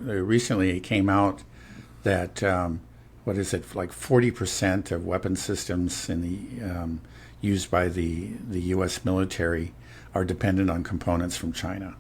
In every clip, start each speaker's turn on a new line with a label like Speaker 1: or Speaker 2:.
Speaker 1: recently it came out that what is it, like 40% of weapon systems in the used by the U.S. military are dependent on components from China.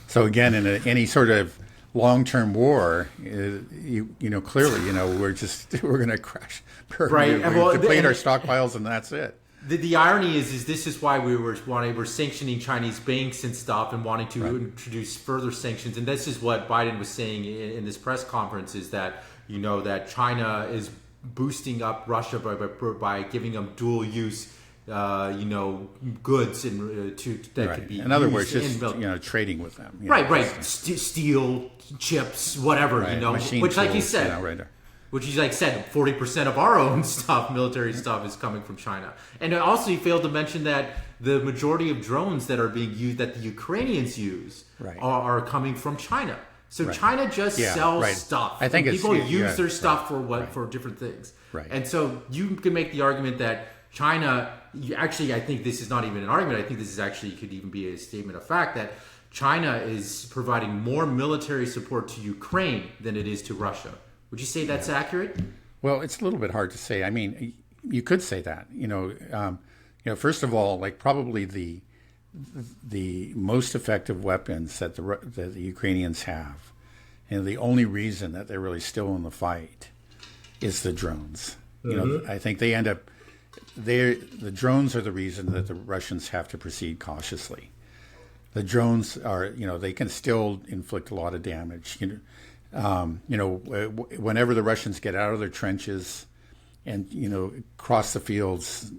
Speaker 1: So again, in any sort of long-term war, clearly, we're going to crash,
Speaker 2: right?
Speaker 1: We're deplete our stockpiles, and that's it.
Speaker 2: The irony is this is why we're sanctioning Chinese banks and stuff, and wanting to introduce further sanctions. And this is what Biden was saying in this press conference, is that that China is boosting up Russia by giving them dual use goods that could be
Speaker 1: in other words,
Speaker 2: used
Speaker 1: just trading with them.
Speaker 2: Right. Steel, chips, whatever.
Speaker 1: Machine
Speaker 2: which, like you
Speaker 1: tools,
Speaker 2: said, which is like said, 40% of our own stuff, military stuff, is coming from China. And also, you failed to mention that the majority of drones that are being used, that the Ukrainians use, are coming from China. So China just sells stuff.
Speaker 1: I think
Speaker 2: people use their stuff for different things.
Speaker 1: Right.
Speaker 2: And so you can make the argument that China, actually, I think this is not even an argument. I think this is actually could even be a statement of fact that China is providing more military support to Ukraine than it is to Russia. Would you say that's accurate?
Speaker 1: Well, it's a little bit hard to say. I mean, you could say that. First of all, like probably the most effective weapons that the Ukrainians have, and the only reason that they're really still in the fight, is the drones. I think they end up. The drones are the reason that the Russians have to proceed cautiously. The drones are, they can still inflict a lot of damage. Whenever the Russians get out of their trenches and, cross the fields,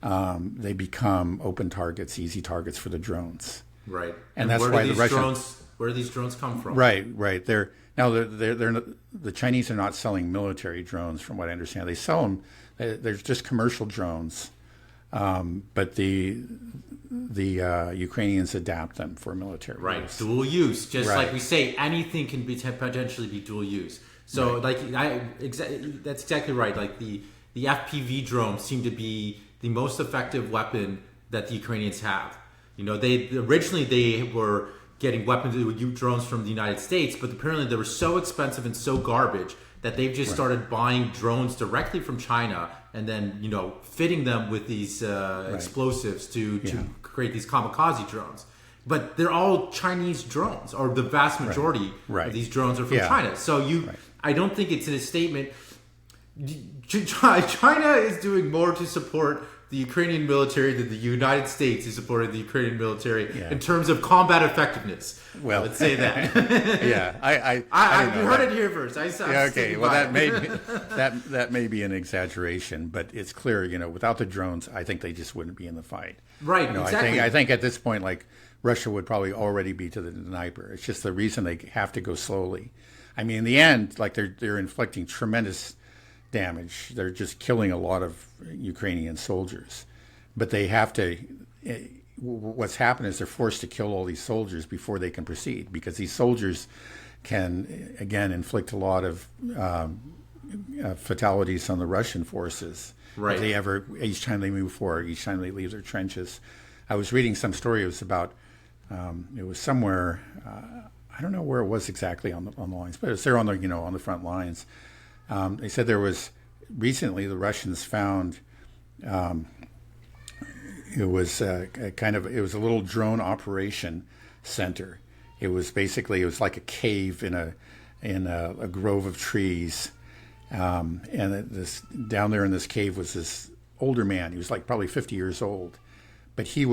Speaker 1: they become open targets, easy targets for the drones.
Speaker 2: Right.
Speaker 1: And that's why the Russians...
Speaker 2: Where do these drones come from?
Speaker 1: Right. They're the Chinese are not selling military drones, from what I understand. They sell them. They're just commercial drones, but the Ukrainians adapt them for military use.
Speaker 2: Dual use. Just like we say, anything can be potentially be dual use. So, that's exactly right. Like the FPV drones seem to be the most effective weapon that the Ukrainians have. They originally were getting weapons, drones from the United States, but apparently they were so expensive and so garbage that they've just started buying drones directly from China and then, fitting them with these explosives to create these kamikaze drones. But they're all Chinese drones, or the vast majority of these drones are from China. So I don't think it's a statement. China is doing more to support the Ukrainian military than the United States is supporting the Ukrainian military in terms of combat effectiveness. Well, let's say that.
Speaker 1: You
Speaker 2: heard it here first.
Speaker 1: Well, that may be an exaggeration, but it's clear. Without the drones, I think they just wouldn't be in the fight.
Speaker 2: Right. Exactly.
Speaker 1: I think at this point, like Russia would probably already be to the Dnieper. It's just the reason they have to go slowly. I mean, in the end, like they're inflicting tremendous damage. They're just killing a lot of Ukrainian soldiers, but they have to. What's happened is they're forced to kill all these soldiers before they can proceed, because these soldiers can again inflict a lot of fatalities on the Russian forces.
Speaker 2: Right.
Speaker 1: If each time they move forward, each time they leave their trenches. I was reading some story. It was about. It was somewhere. I don't know where it was exactly on the lines, but it's there on the front lines. They said there was recently the Russians found it was a little drone operation center. It was like a cave in a grove of trees, and this down there in this cave was this older man. He was like probably 50 years old, but he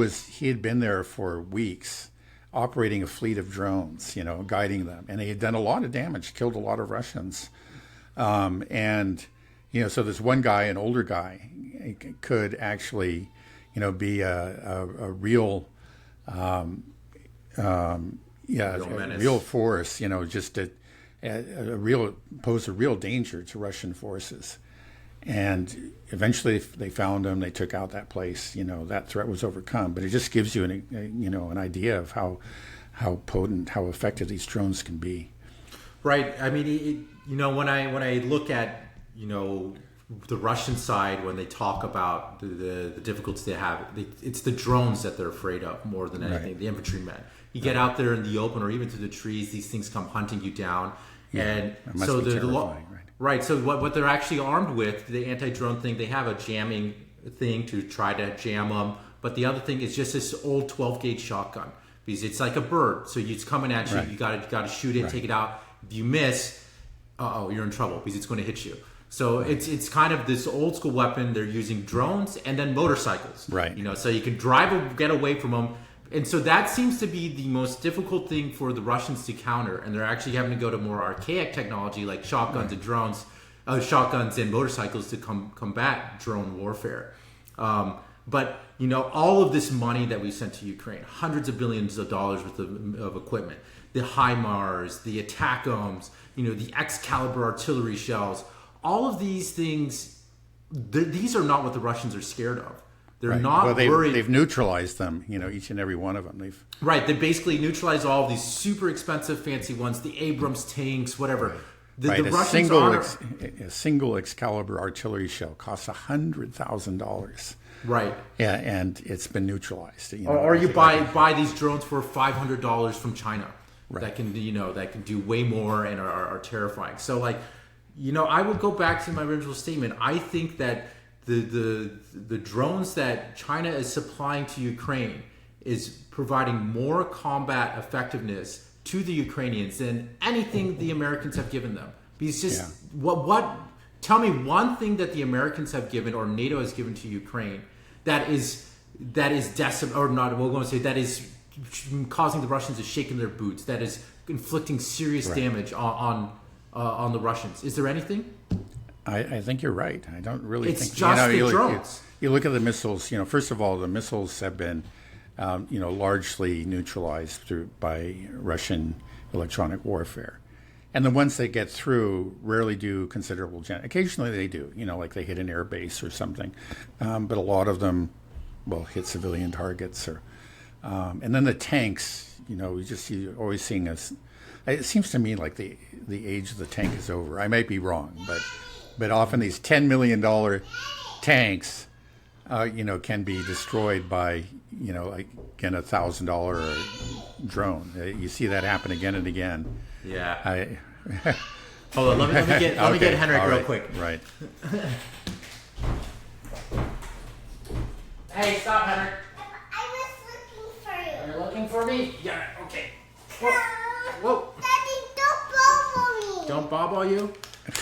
Speaker 1: had been there for weeks, operating a fleet of drones, guiding them, and he had done a lot of damage, killed a lot of Russians. So this one guy, an older guy, could actually, be a real, real force, just pose a real danger to Russian forces. And eventually they found him, they took out that place, that threat was overcome. But it just gives you an idea of how potent, how effective these drones can be.
Speaker 2: Right. I mean, when I look at, the Russian side, when they talk about the difficulties they have, it's the drones that they're afraid of more than anything, the infantrymen. You get out there in the open or even through the trees, these things come hunting you down. And
Speaker 1: It must
Speaker 2: so
Speaker 1: be
Speaker 2: the
Speaker 1: terrifying, right?
Speaker 2: right. So what they're actually armed with, the anti-drone thing, they have a jamming thing to try to jam them. But the other thing is just this old 12 gauge shotgun because it's like a bird. So it's coming at you.
Speaker 1: Right.
Speaker 2: You got to shoot it,
Speaker 1: Right.
Speaker 2: take it out. If you miss, you're in trouble because it's going to hit you. So it's kind of this old school weapon. They're using drones and then motorcycles.
Speaker 1: Right.
Speaker 2: So you can get away from them. And so that seems to be the most difficult thing for the Russians to counter. And they're actually having to go to more archaic technology like shotguns and drones, shotguns and motorcycles to combat drone warfare. But all of this money that we sent to Ukraine, hundreds of billions of dollars worth of equipment, the HIMARS, the ATACMS, the Excalibur artillery shells, all of these things, these are not what the Russians are scared of. They're not worried.
Speaker 1: They've neutralized them, each and every one of them.
Speaker 2: They basically neutralized all of these super expensive, fancy ones, the Abrams tanks, whatever.
Speaker 1: Right.
Speaker 2: The
Speaker 1: a
Speaker 2: Russians
Speaker 1: single Excalibur artillery shell costs $100,000.
Speaker 2: Right.
Speaker 1: Yeah, and it's been neutralized.
Speaker 2: Or you buy these drones for $500 from China.
Speaker 1: Right.
Speaker 2: That can do way more and are terrifying. So I would go back to my original statement. I think that the drones that China is supplying to Ukraine is providing more combat effectiveness to the Ukrainians than anything the Americans have given them. Because what tell me one thing that the Americans have given or NATO has given to Ukraine that is or not, we're going to say that is causing the Russians to shake in their boots, that is inflicting serious damage on the Russians. Is there anything?
Speaker 1: I think you're right. I don't really
Speaker 2: it's
Speaker 1: think...
Speaker 2: just the drones.
Speaker 1: You look at the missiles, first of all, the missiles have been, largely neutralized by Russian electronic warfare. And the ones that get through rarely do considerable damage. Occasionally they do, like they hit an air base or something. But a lot of them, hit civilian targets. And then the tanks, you're always seeing us... It seems to me like the age of the tank is over. I might be wrong, but often these $10 million tanks, can be destroyed by, again, $1,000 drone. You see that happen again and again.
Speaker 2: Yeah. Hold on, let me get Henrik real quick.
Speaker 1: Right.
Speaker 2: Hey, stop, Henrik.
Speaker 3: I was looking for you.
Speaker 2: You're looking for me? Yeah. Okay. Whoa.
Speaker 3: Daddy, don't bobble me.
Speaker 2: Don't bobble you.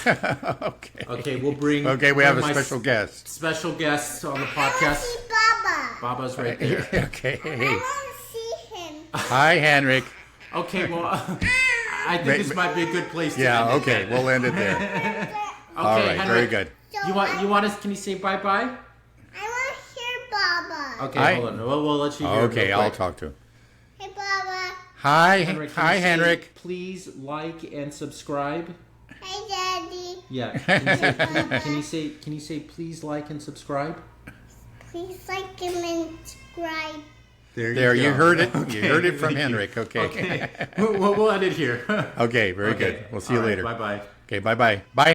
Speaker 1: Okay.
Speaker 2: Okay, we'll bring.
Speaker 1: Okay, we have a
Speaker 2: my
Speaker 1: special guest.
Speaker 2: Special guest on the
Speaker 3: I
Speaker 2: podcast.
Speaker 3: want to see Baba.
Speaker 2: Baba's right there.
Speaker 1: Okay.
Speaker 3: I want to see him.
Speaker 1: Hi, Henrik.
Speaker 2: Okay, well, I think this might be a good place to
Speaker 1: Yeah.
Speaker 2: end
Speaker 1: Okay, we'll end it there.
Speaker 2: Okay,
Speaker 1: All right.
Speaker 2: Henrik,
Speaker 1: Very good.
Speaker 2: You want us? Can you say bye bye?
Speaker 3: I want to hear Baba.
Speaker 2: Okay, hold on. We'll let you hear.
Speaker 1: Okay,
Speaker 2: real quick.
Speaker 1: I'll talk to him.
Speaker 3: Hey, Baba.
Speaker 1: Hi,
Speaker 2: Henrik, can
Speaker 1: hi,
Speaker 2: you say,
Speaker 1: Henrik.
Speaker 2: Please like and subscribe.
Speaker 3: Hey, Daddy.
Speaker 2: Yeah. Can you say please like and subscribe?
Speaker 3: Please like him and subscribe.
Speaker 1: There, you heard it.
Speaker 2: Okay,
Speaker 1: You heard it from
Speaker 2: thank you.
Speaker 1: Henrik. Okay.
Speaker 2: Okay. We'll end it here.
Speaker 1: Okay, very good. We'll see you later.
Speaker 2: Bye bye.
Speaker 1: Okay, bye-bye. Bye.